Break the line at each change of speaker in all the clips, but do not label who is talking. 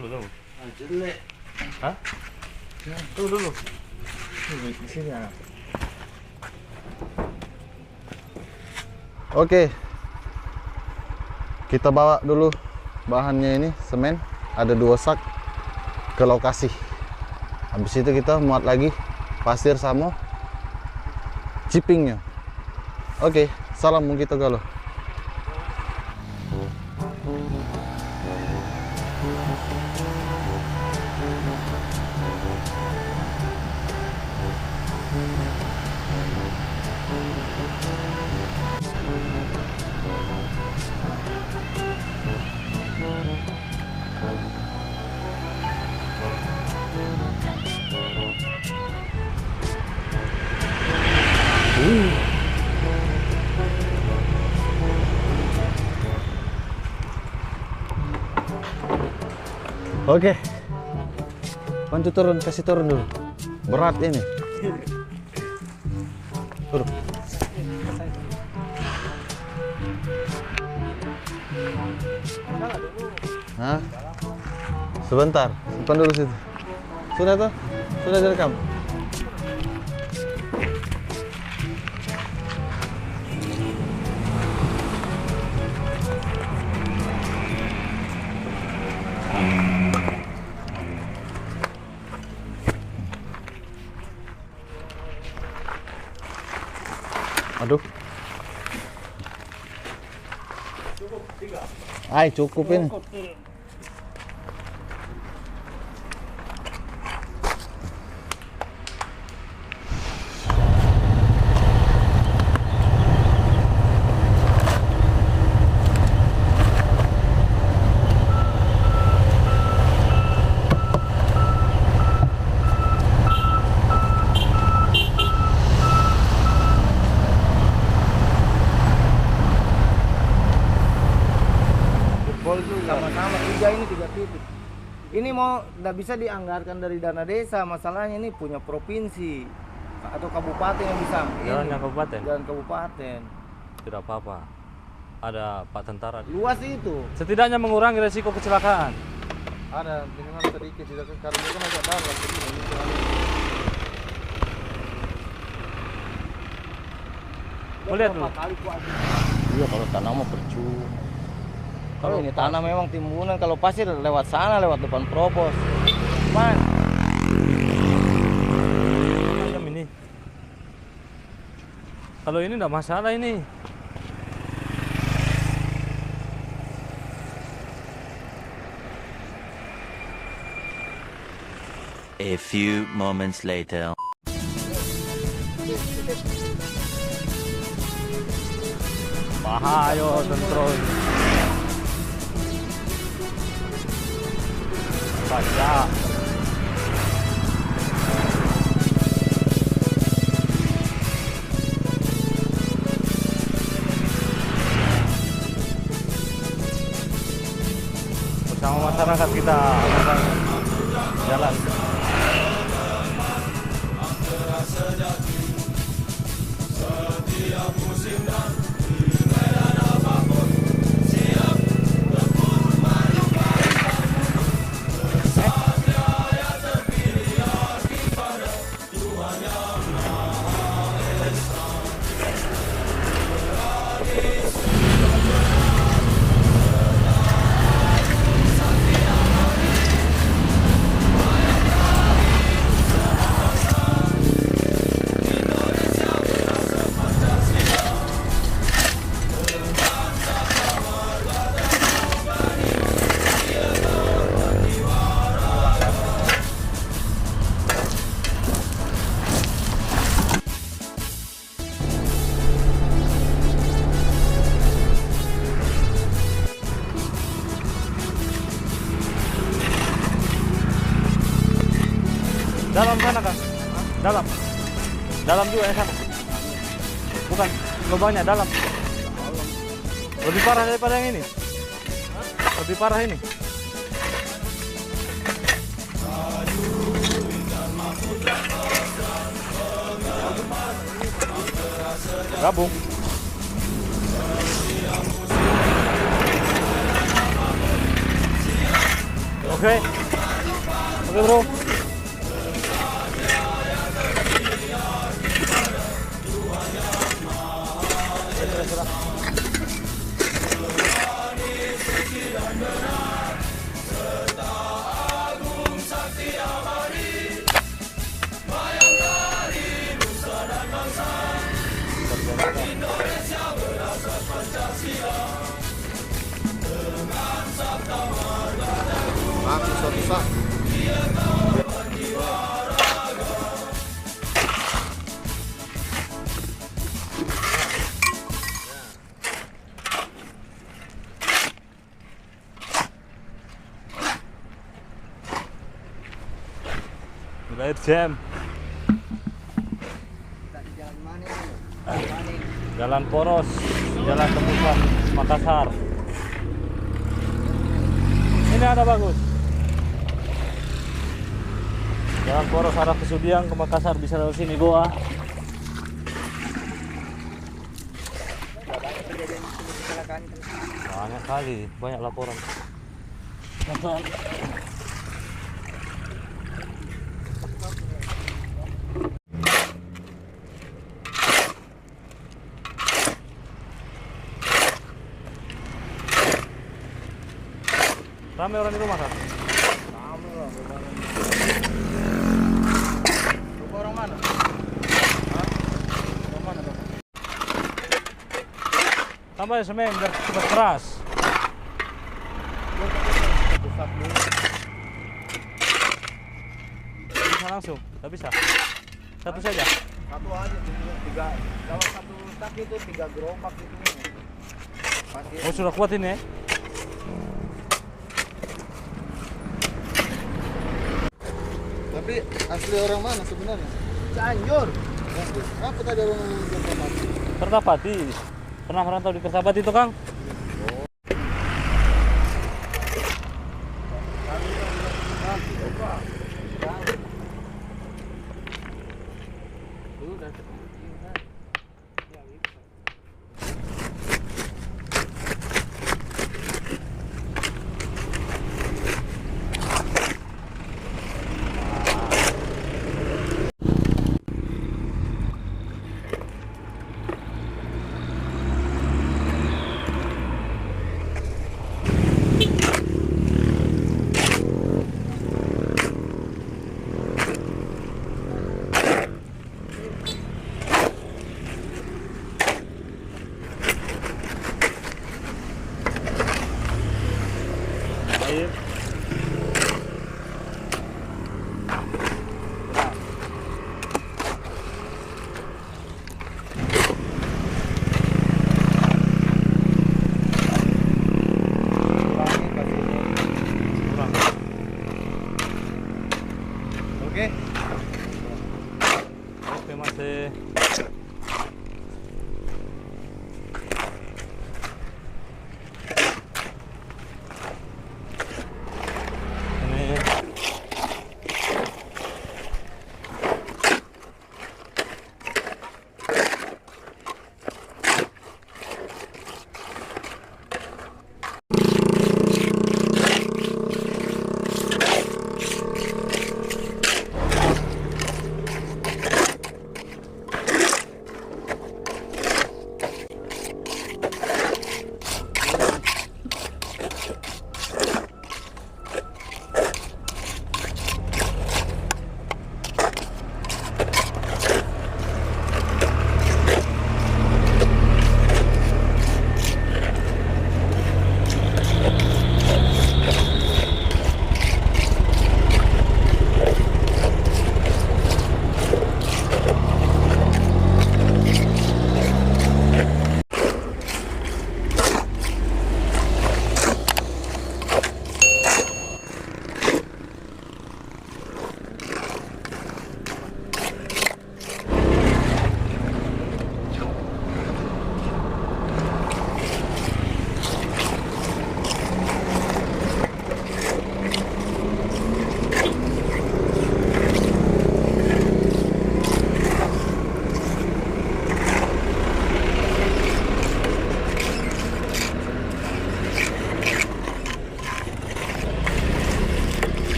dulu dong.
Jelek.
Hah? Tuh dulu.
Di sini ya.
Oke, kita bawa dulu bahannya ini, semen, ada 2 sak ke lokasi. Habis itu kita muat lagi pasir sama chippingnya. Oke, salam kita galau. Oke, bantu turun, kasih turun dulu. Berat ini. Turun. Hah? Sebentar, simpan dulu situ. Sudah tuh? Sudah direkam? Aduh. Ay, cukup ini.
Sama-sama 3 ini 3 titik. Ini mau nggak bisa dianggarkan dari dana desa, masalahnya ini punya provinsi atau kabupaten yang bisa.
Jalannya kabupaten?
Jalan kabupaten.
Tidak apa-apa. Ada Pak Tentara.
Luas itu.
Setidaknya mengurangi resiko kecelakaan.
Ada minimal sedikit, tidak karena itu kan agak dalam.
Mau lihat dulu.
Iya, kalau tanah mah percuma. Kalau ini tanah memang timbunan, kalau pasir lewat sana, lewat depan Propos. Cuman
Macam ini. Kalau ini enggak masalah ini.
A few moments later.
Bahaya kontrol. Baca. Bersama masyarakat kita akan jalan. Dalam sana kan? Dalam. Dalam juga ya sana. Bukan lubangnya dalam. Lebih parah daripada yang ini. Lebih parah ini. Gabung. Oke. Oke, bro.
Aku susah.
Air jam.
Jalan mana ini?
Jalan poros, jalan tembusan Makassar. Ini ada bagus. Jalan poros arah Kesudiang ke Makassar bisa lewat sini goa. Banyak kali, banyak laporan. Kecelakaan. Ramai orang di rumah kan?
Ramai lah, rumah orang mana? Hah? Orang mana tuh?
Tambah semen biar cepat keras.
Besar dulu.
Bisa langsung, tak bisa. Satu saja.
Satu aja tiga. Kalau satu tak itu 3 gerobak itu. Pasti
Oh sudah kuat ini ya?
Tapi asli orang mana sebenarnya?
Cianjur.
Apa tadi orang Kertapati?
Kertapati. Pernah merantau di Kertapati itu Kang? Air. Kurang.
Oke.
Oke masih.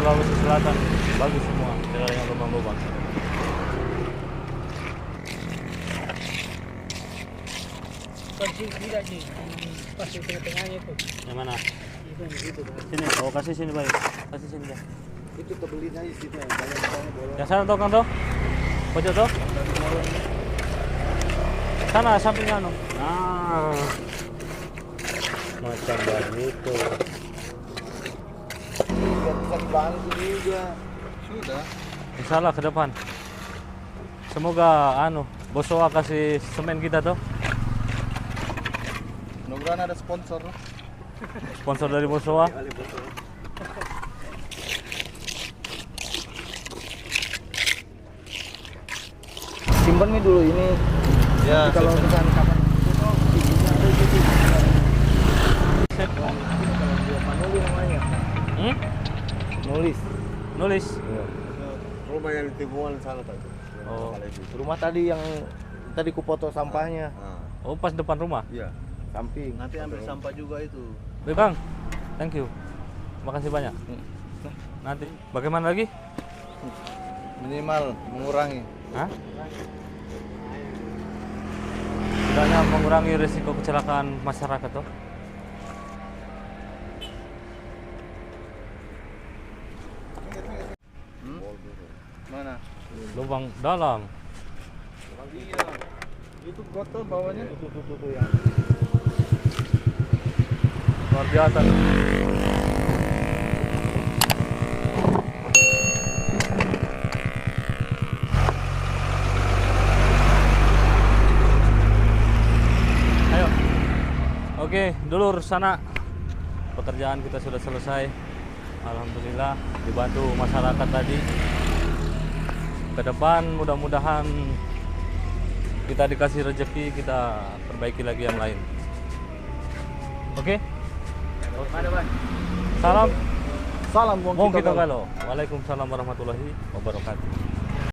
Sulawesi Selatan bagus semua jalan yang lubang-lubang.
Pas di tengah-tengahnya itu.
Yang mana?
Itu di situ kan.
Sini. Oh, kasih sini, Bay. Kasih sini, Bay.
Itu tebelin aja situ ya. Banyak bola.
Yang sana tuh kan tuh? Pojok tuh? Sana sampingnya anu. Nah. Macam begitu.
Biar bisa dibantu juga.
Sudah.
Insyaallah ke depan. Semoga anu Bosowa kasih semen kita tuh.
Mudah-mudahan ada sponsor.
Sponsor dari Bosowa.
Simpan nih dulu ini.
Ya,
Kalau misalkan kapan foto, izinnya ada gitu.
Set.
Kalau dia nulis namanya. Nulis.
Nulis.
rumah yang di Tibuan sana tadi.
Oh.
Rumah tadi yang tadi ku foto sampahnya.
Oh, pas depan rumah.
Iya.
Samping.
Nanti ambil sampah juga itu.
Baik, Bang. Thank you. Makasih banyak. Nanti bagaimana lagi?
Minimal mengurangi.
Hah? Tidaknya mengurangi risiko kecelakaan masyarakat tuh.
Mana?
Lubang dalam.
Iya. Itu kotor bawahnya.
Itu yang
Luar biasa. Ayo. Oke, dulur sana. Pekerjaan kita sudah selesai. Alhamdulillah dibantu masyarakat tadi. Ke depan mudah-mudahan kita dikasih rezeki, kita perbaiki lagi yang lain. Oke?
mana, Bang?
Salam.
Salam
Mau kita kalau. Waalaikumsalam warahmatullahi wabarakatuh.